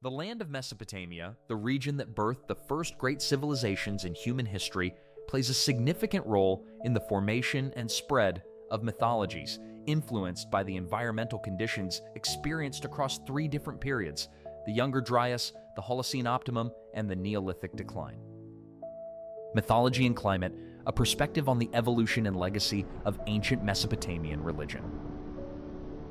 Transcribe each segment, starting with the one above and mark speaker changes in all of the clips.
Speaker 1: The land of Mesopotamia, the region that birthed the first great civilizations in human history, plays a significant role in the formation and spread of mythologies, influenced by the environmental conditions experienced across three different periods: the Younger Dryas, the Holocene Optimum, and the Neolithic Decline. Mythology and Climate, a perspective on the evolution and legacy of ancient Mesopotamian religion.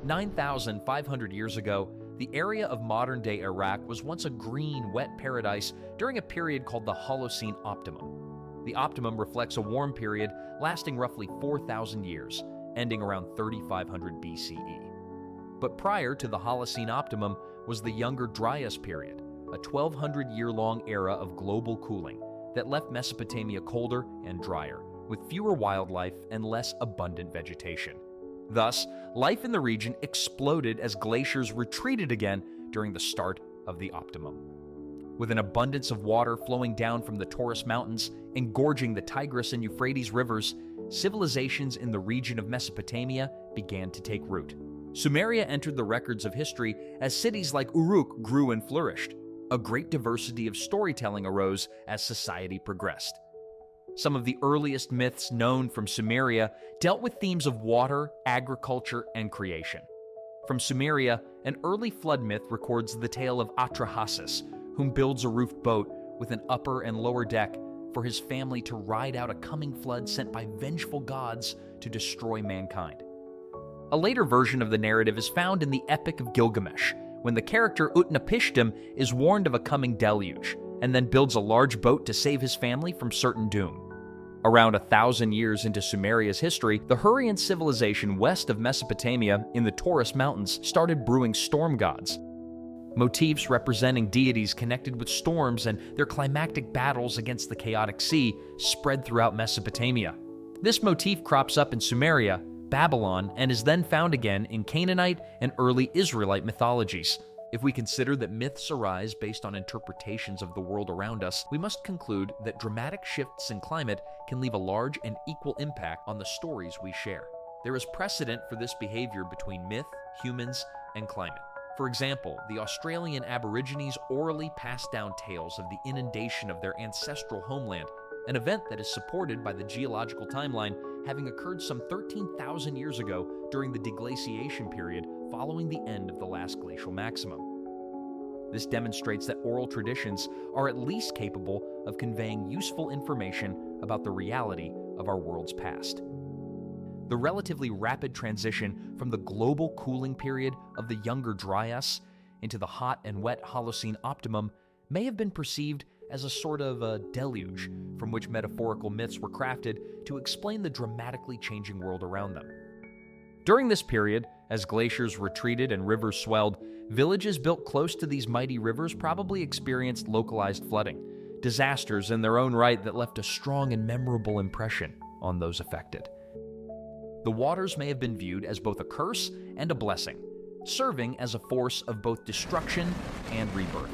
Speaker 1: 9,500 years ago, the area of modern-day Iraq was once a green, wet paradise during a period called the Holocene Optimum. The Optimum reflects a warm period lasting roughly 4,000 years, ending around 3500 BCE. But prior to the Holocene Optimum was the Younger Dryas period, a 1,200-year-long era of global cooling that left Mesopotamia colder and drier, with fewer wildlife and less abundant vegetation. Thus, life in the region exploded as glaciers retreated again during the start of the Optimum. With an abundance of water flowing down from the Taurus Mountains, engorging the Tigris and Euphrates rivers, civilizations in the region of Mesopotamia began to take root. Sumeria entered the records of history as cities like Uruk grew and flourished. A great diversity of storytelling arose as society progressed. Some of the earliest myths known from Sumeria dealt with themes of water, agriculture, and creation. From Sumeria, an early flood myth records the tale of Atrahasis, whom builds a roofed boat with an upper and lower deck for his family to ride out a coming flood sent by vengeful gods to destroy mankind. A later version of the narrative is found in the Epic of Gilgamesh, when the character Utnapishtim is warned of a coming deluge, and then builds a large boat to save his family from certain doom. Around 1,000 years into Sumeria's history, the Hurrian civilization west of Mesopotamia in the Taurus Mountains started brewing storm gods. Motifs representing deities connected with storms and their climactic battles against the chaotic sea spread throughout Mesopotamia. This motif crops up in Sumeria, Babylon, and is then found again in Canaanite and early Israelite mythologies. If we consider that myths arise based on interpretations of the world around us, we must conclude that dramatic shifts in climate can leave a large and equal impact on the stories we share. There is precedent for this behavior between myth, humans, and climate. For example, the Australian Aborigines orally passed down tales of the inundation of their ancestral homeland, an event that is supported by the geological timeline having occurred some 13,000 years ago during the deglaciation period following the end of the last glacial maximum. This demonstrates that oral traditions are at least capable of conveying useful information about the reality of our world's past. The relatively rapid transition from the global cooling period of the Younger Dryas into the hot and wet Holocene Optimum may have been perceived as a sort of a deluge from which metaphorical myths were crafted to explain the dramatically changing world around them. During this period, as glaciers retreated and rivers swelled, villages built close to these mighty rivers probably experienced localized flooding, disasters in their own right that left a strong and memorable impression on those affected. The waters may have been viewed as both a curse and a blessing, serving as a force of both destruction and rebirth.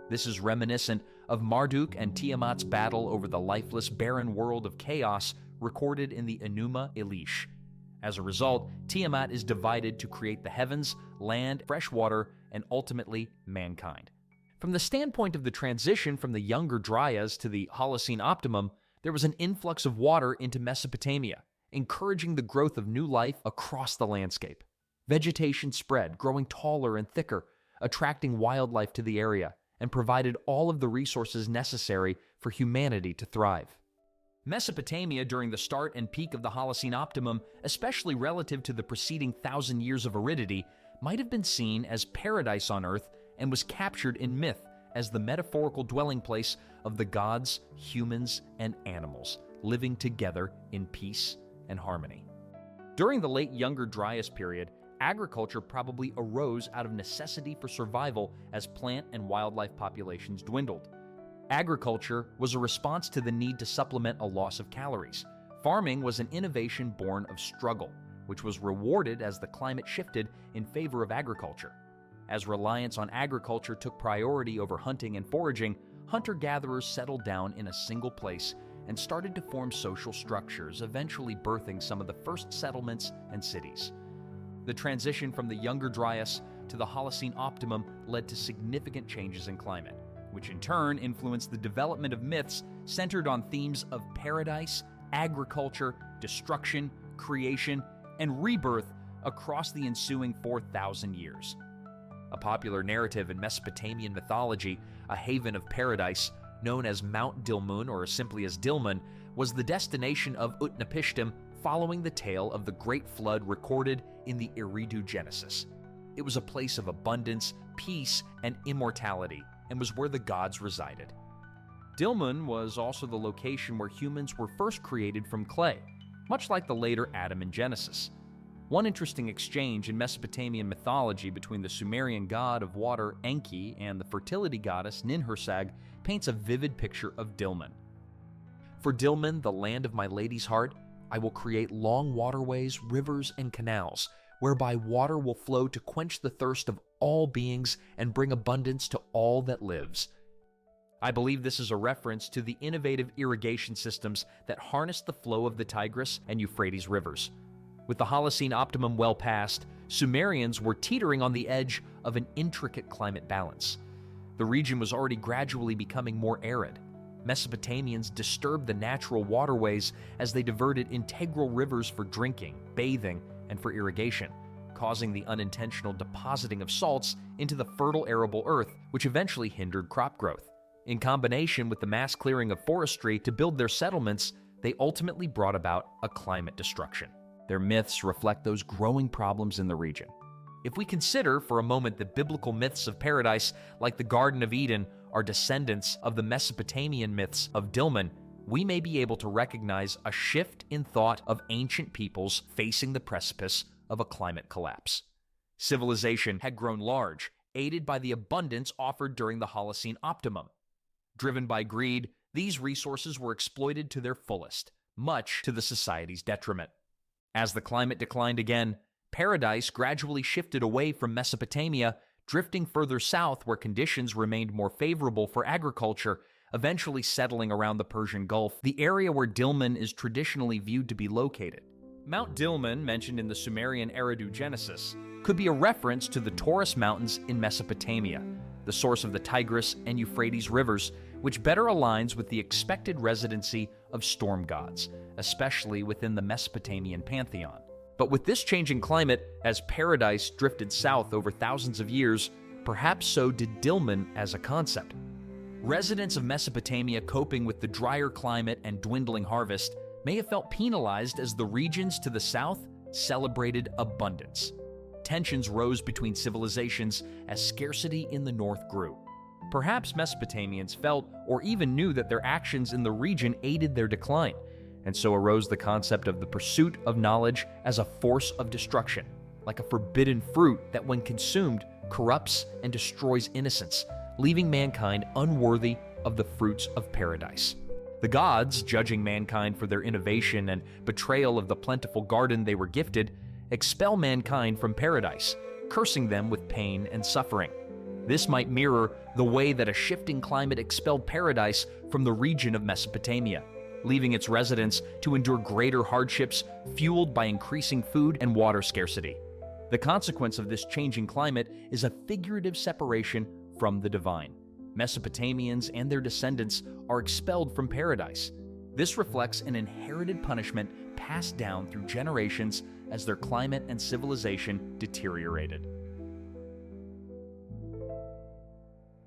Speaker 1: This is reminiscent of Marduk and Tiamat's battle over the lifeless, barren world of chaos recorded in the Enuma Elish. As a result, Tiamat is divided to create the heavens, land, fresh water, and ultimately mankind. From the standpoint of the transition from the Younger Dryas to the Holocene Optimum, there was an influx of water into Mesopotamia, encouraging the growth of new life across the landscape. Vegetation spread, growing taller and thicker, attracting wildlife to the area, and provided all of the resources necessary for humanity to thrive. Mesopotamia during the start and peak of the Holocene Optimum, especially relative to the preceding 1,000 years of aridity, might have been seen as paradise on earth and was captured in myth as the metaphorical dwelling place of the gods, humans, and animals living together in peace and harmony. During the late Younger Dryas period, agriculture probably arose out of necessity for survival as plant and wildlife populations dwindled. Agriculture was a response to the need to supplement a loss of calories. Farming was an innovation born of struggle, which was rewarded as the climate shifted in favor of agriculture. As reliance on agriculture took priority over hunting and foraging, hunter-gatherers settled down in a single place and started to form social structures, eventually birthing some of the first settlements and cities. The transition from the Younger Dryas to the Holocene Optimum led to significant changes in climate, which in turn influenced the development of myths centered on themes of paradise, agriculture, destruction, creation, and rebirth across the ensuing 4,000 years. A popular narrative in Mesopotamian mythology, a haven of paradise, known as Mount Dilmun or simply as Dilmun, was the destination of Utnapishtim following the tale of the Great Flood recorded in the Eridu Genesis. It was a place of abundance, peace, and immortality, and was where the gods resided. Dilmun was also the location where humans were first created from clay, much like the later Adam in Genesis. One interesting exchange in Mesopotamian mythology between the Sumerian god of water Enki and the fertility goddess Ninhursag paints a vivid picture of Dilmun. For Dilmun, the land of my lady's heart, I will create long waterways, rivers, and canals, whereby water will flow to quench the thirst of all beings and bring abundance to all that lives. I believe this is a reference to the innovative irrigation systems that harness the flow of the Tigris and Euphrates rivers. With the Holocene Optimum well past, Sumerians were teetering on the edge of an intricate climate balance. The region was already gradually becoming more arid. Mesopotamians disturbed the natural waterways as they diverted integral rivers for drinking, bathing, and for irrigation, causing the unintentional depositing of salts into the fertile arable earth, which eventually hindered crop growth. In combination with the mass clearing of forestry to build their settlements, they ultimately brought about a climate destruction. Their myths reflect those growing problems in the region. If we consider for a moment the biblical myths of paradise, like the Garden of Eden, are descendants of the Mesopotamian myths of Dilmun, we may be able to recognize a shift in thought of ancient peoples facing the precipice of a climate collapse. Civilization had grown large, aided by the abundance offered during the Holocene Optimum. Driven by greed, these resources were exploited to their fullest, much to the society's detriment. As the climate declined again, paradise gradually shifted away from Mesopotamia, drifting further south where conditions remained more favorable for agriculture, eventually settling around the Persian Gulf, the area where Dilmun is traditionally viewed to be located. Mount Dilmun, mentioned in the Sumerian Eridu Genesis, could be a reference to the Taurus Mountains in Mesopotamia, the source of the Tigris and Euphrates rivers, which better aligns with the expected residency of storm gods, especially within the Mesopotamian pantheon. But with this changing climate, as paradise drifted south over thousands of years, perhaps so did Dilmun as a concept. Residents of Mesopotamia coping with the drier climate and dwindling harvest may have felt penalized as the regions to the south celebrated abundance. Tensions rose between civilizations as scarcity in the north grew. Perhaps Mesopotamians felt or even knew that their actions in the region aided their decline, and so arose the concept of the pursuit of knowledge as a force of destruction, like a forbidden fruit that when consumed corrupts and destroys innocence, leaving mankind unworthy of the fruits of paradise. The gods, judging mankind for their innovation and betrayal of the plentiful garden they were gifted, expel mankind from paradise, cursing them with pain and suffering. This might mirror the way that a shifting climate expelled paradise from the region of Mesopotamia, leaving its residents to endure greater hardships fueled by increasing food and water scarcity. The consequence of this changing climate is a figurative separation from the divine. Mesopotamians and their descendants are expelled from paradise. This reflects an inherited punishment passed down through generations as their climate and civilization deteriorated.